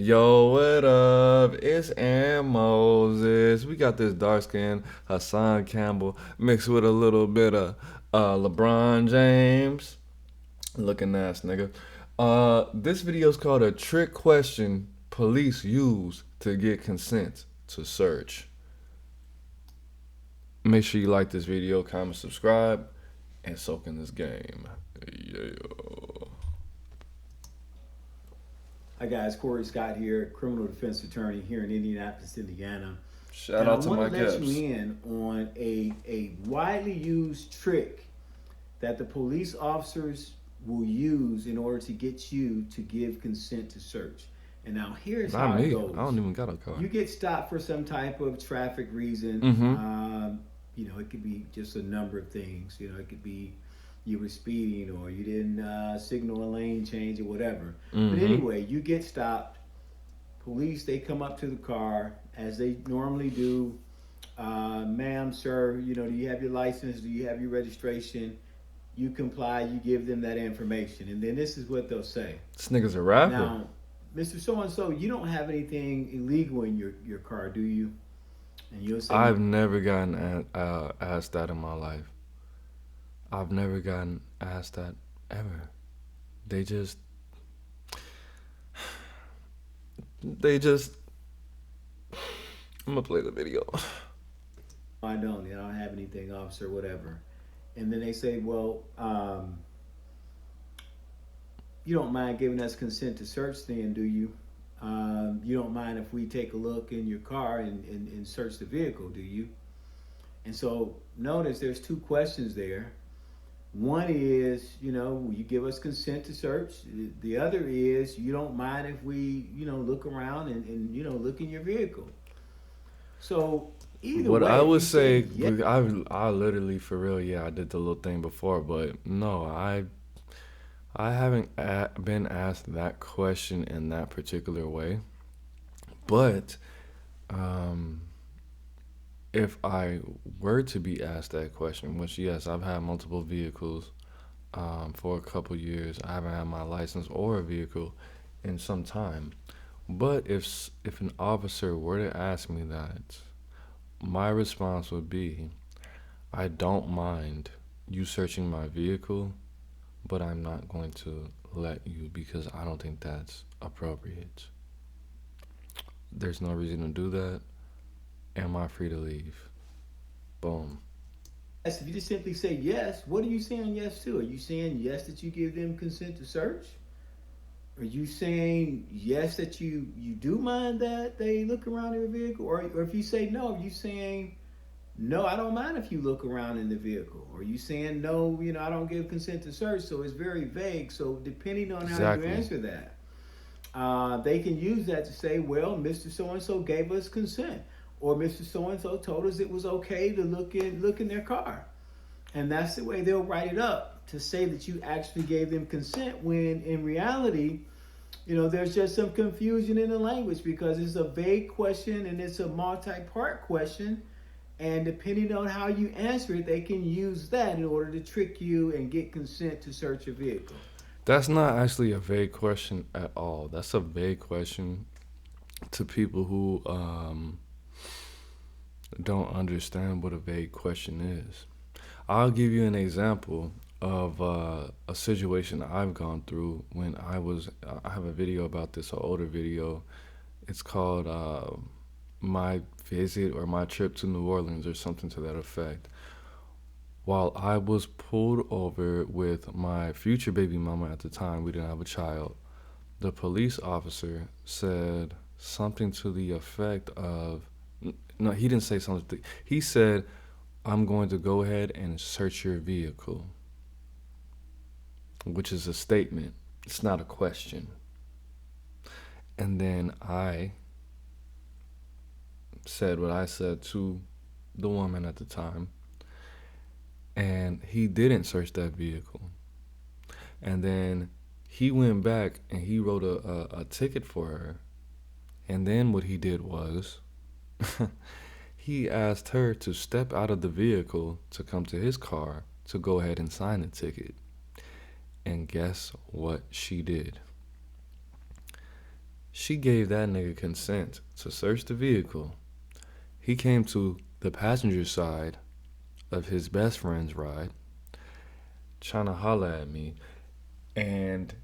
Yo, what up? It's Aaron Moses. We got this dark skin Hassan Campbell mixed with a little bit of LeBron James. Looking ass nigga. This video is called a trick question police use to get consent to search. Make sure you like this video, comment, subscribe, and soak in this game. Yeah. Hi guys, Corey Scott here, criminal defense attorney here in Indianapolis, Indiana. Shout And I out to want my to let guests. you in on a widely used trick that the police officers will use in order to get you to give consent to search. And now here's Not how it me. goes. I don't even got a car. You get stopped for some type of traffic reason. Mm-hmm. It could be just a number of things. It could be you were speeding or you didn't signal a lane change or whatever. But Mm-hmm. anyway, you get stopped. Police, they come up to the car as they normally do. Ma'am, sir, do you have your license? Do you have your registration? You comply, you give them that information. And then this is what they'll say. This nigga's a rapper. Now, Mr. So-and-so, you don't have anything illegal in your car, do you? And you'll say, I've never gotten asked that in my life. I've never gotten asked that ever. They just, I'm gonna play the video. I don't have anything, officer, whatever. And then they say, well, you don't mind giving us consent to search then, do you? You don't mind if we take a look in your car and search the vehicle, do you? And so notice there's two questions there. One is, will you give us consent to search? The other is, you don't mind if we, look around and look in your vehicle. So either What way, I if would you say, yes, I literally for real, yeah, I did the little thing before, but no, I haven't been asked that question in that particular way. But um, if I were to be asked that question, which yes, I've had multiple vehicles for a couple years. I haven't had my license or a vehicle in some time. But if an officer were to ask me that, my response would be, I don't mind you searching my vehicle, but I'm not going to let you because I don't think that's appropriate. There's no reason to do that. Am I free to leave? Boom. if you just simply say yes, what are you saying yes to? Are you saying yes that you give them consent to search? Are you saying yes that you do mind that they look around your vehicle? Or if you say no, are you saying no, I don't mind if you look around in the vehicle? Or are you saying no, I don't give consent to search? So it's very vague. So depending on how you Exactly. answer that, they can use that to say, well, Mr. So and so gave us consent, or Mr. So and so told us it was okay to look in their car, and that's the way they'll write it up to say that you actually gave them consent. When in reality, there's just some confusion in the language because it's a vague question and it's a multi-part question. And depending on how you answer it, they can use that in order to trick you and get consent to search a vehicle. That's not actually a vague question at all. That's a vague question to people who don't understand what a vague question is. I'll give you an example of a situation I've gone through when I have a video about this, an older video. It's called My Visit or My Trip to New Orleans or something to that effect. While I was pulled over with my future baby mama at the time, we didn't have a child, the police officer said something to the effect of, no, he didn't say something. He said, I'm going to go ahead and search your vehicle, which is a statement. It's not a question. And then I said what I said to the woman at the time, and he didn't search that vehicle. And then he went back and he wrote a ticket for her. And then what he did was he asked her to step out of the vehicle to come to his car to go ahead and sign the ticket. And guess what she did? She gave that nigga consent to search the vehicle. He came to the passenger side of his best friend's ride, trying to holler at me, and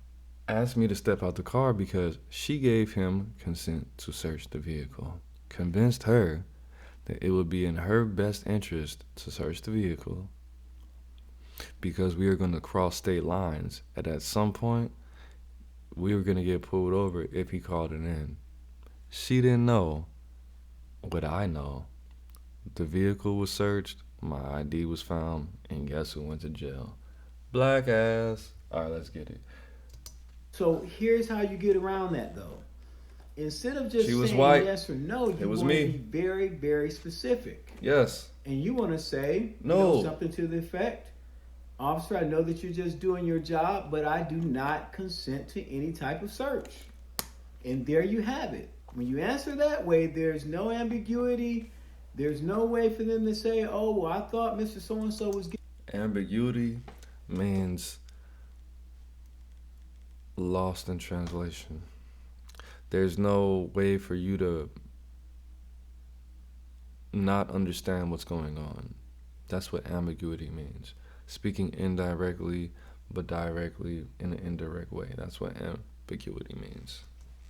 asked me to step out the car because she gave him consent to search the vehicle. Convinced her that it would be in her best interest to search the vehicle because we were going to cross state lines. And at some point, we were going to get pulled over if he called it in. She didn't know what I know. The vehicle was searched, my ID was found, and guess who went to jail? Black ass. All right, let's get it. So here's how you get around that, though. Instead of just She was saying white. yes or no, you It was want to me. be very, very specific. Yes. And you want to say, No. something to the effect, officer, I know that you're just doing your job, but I do not consent to any type of search. And there you have it. When you answer that way, there's no ambiguity. There's no way for them to say, oh, well, I thought Mr. So-and-so was getting... Ambiguity means lost in translation. There's no way for you to not understand what's going on. That's what ambiguity means. Speaking indirectly, but directly in an indirect way. That's what ambiguity means.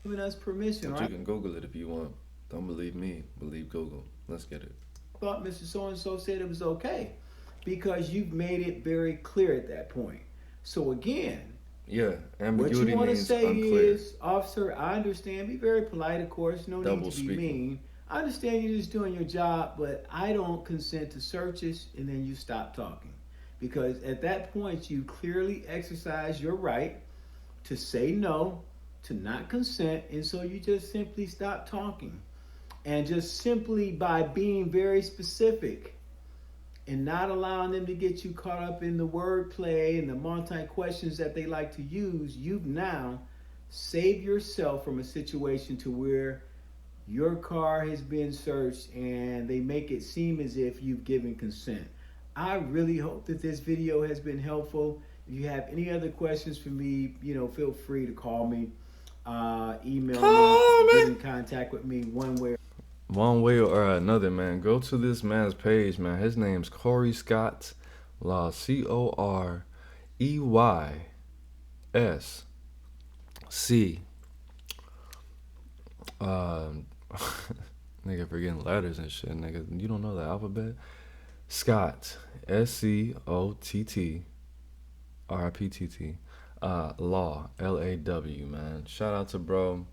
giving us permission, But right? you can Google it if you want. Don't believe me. Believe Google. Let's get it. I thought Mr. So-and-so said it was okay because you've made it very clear at that point. So again, Yeah, what ambiguity you want to means say unclear. is, officer, I understand. Be very polite, of course. No Double need to be speaking. mean. I understand you're just doing your job, but I don't consent to searches, and then you stop talking. Because at that point, you clearly exercise your right to say no, to not consent, and so you just simply stop talking. And just simply by being very specific and not allowing them to get you caught up in the wordplay and the multi-questions that they like to use, you've now saved yourself from a situation to where your car has been searched and they make it seem as if you've given consent. I really hope that this video has been helpful. If you have any other questions for me, feel free to call me, email me, get in contact with me one way or another, man. Go to this man's page, man. His name's Corey Scott Law. COREYS. Nigga forgetting letters and shit, nigga. You don't know the alphabet? Scott. SCOTT. Law. LAW, man. Shout out to bro.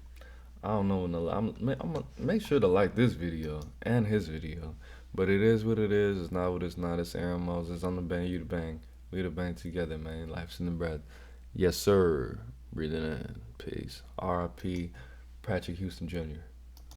I don't know when I'm gonna make sure to like this video and his video. But it is what it is. It's not what it's not. It's Aaron Moses. I'm the bang, you the bang. We the bang together, man. Life's in the breath. Yes, sir. Breathing in. Peace. R.I.P. Patrick Houston Jr.